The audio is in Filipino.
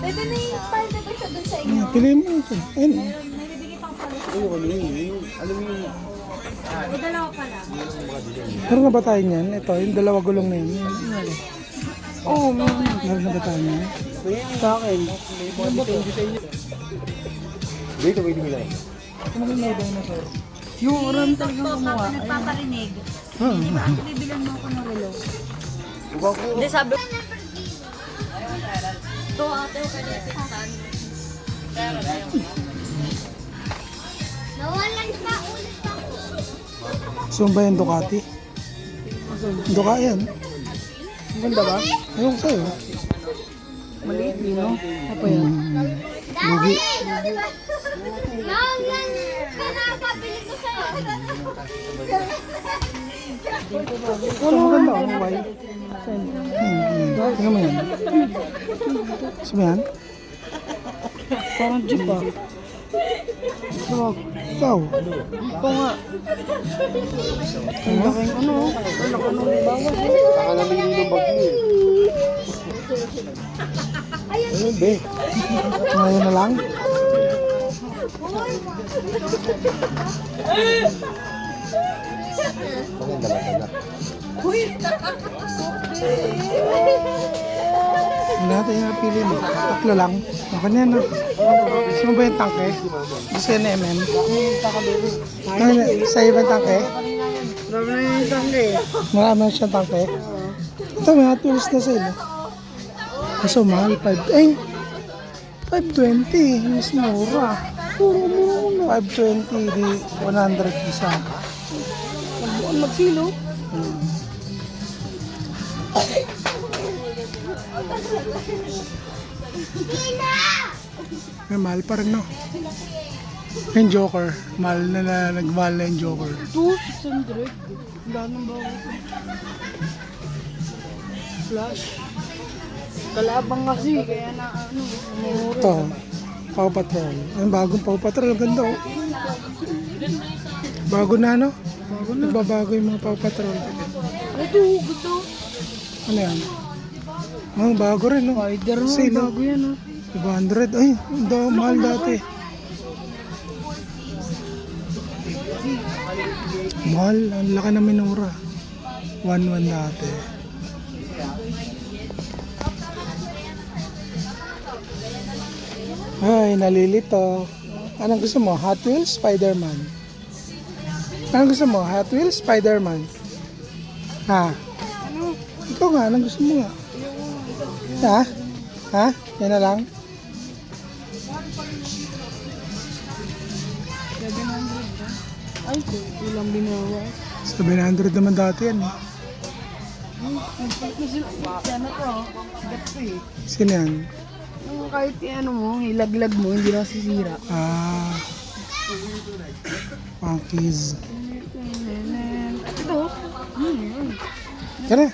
Bebe, may palda ba siya dun sa inyo? Piliin mo ito. Ayun. May bibigay pang pala. Alam mo yung O, dalawa pala. Meron na ba tayo niyan? Ito, yung dalawa gulong na yun. Oo, meron na ba tayo niyan? Sa akin. dito may dimilay. Ano ba may dinosaur? Yung oran talagang Ito, kumuha. papa nagpaparinig. Ah, Bibilan mo ako ng relo. Hindi, sabi. Ito, ate, okay na sinsan. Nawalan pa ulit ako. so ba yung Ducati? Ducati yan. Maganda ba? Ayun ko sa'yo. Maliit din, no? Apa yan? Lugi. Yung yan, pinapabili ko sa'yo. Ito maganda ako, why? Tingnan mo yan. Gusto mo yan? Parang jeep ah. Ikaw? Ikaw nga. Ang laking ano? Ang laking bawas. Saka namin yung bag mo. Ayun, be. Ngayon na lang? Maganda ba? Ano natin yung napili mo? Tatlo lang. Ako na yan ah. Gusto mo ba yung tangke? Gusto yan na MM? Sa ibang tangke? Marami na yung tangke. Marami na siyang tangke? Ito may Hot Wheels na sale. Kaso mahal, 520, mas mura. 520, di 100 isa. Ang magsilo. May mahal pa rin no. Yung Joker, mahal na nagmahal na yung Joker. 2,600. Wala nang bago. Flash. Kalabang kasi, kaya na ano, mura. Ito, Paw Patrol. Ang bagong Paw Patrol, ang ganda oh. Bago na no? Bago na. Nagbabago yung mga Paw Patrol. Ito, gusto. Ano yan? Oh, bago rin no? Spider mo, Sale, oh. bago yan. 500. Ay, mahal dati. Mahal, ang laki na minura. 1,1 dati. Ay, nalilito. Anong gusto mo? Hot Wheels, Spider-Man? Anong gusto mo? Hot Wheels, Spider-Man? Ha? Ikaw nga, anong gusto mo nga? Ha? Ha? Yan na lang? 700 ba? Ay, ilang binawa. 700 naman dati yan eh. Sana to, sigat to eh. Sino yan? Yung kahit ano mo, ilaglag mo, hindi na sisira. Ah. Funkies. Ito, ano yun? Tara.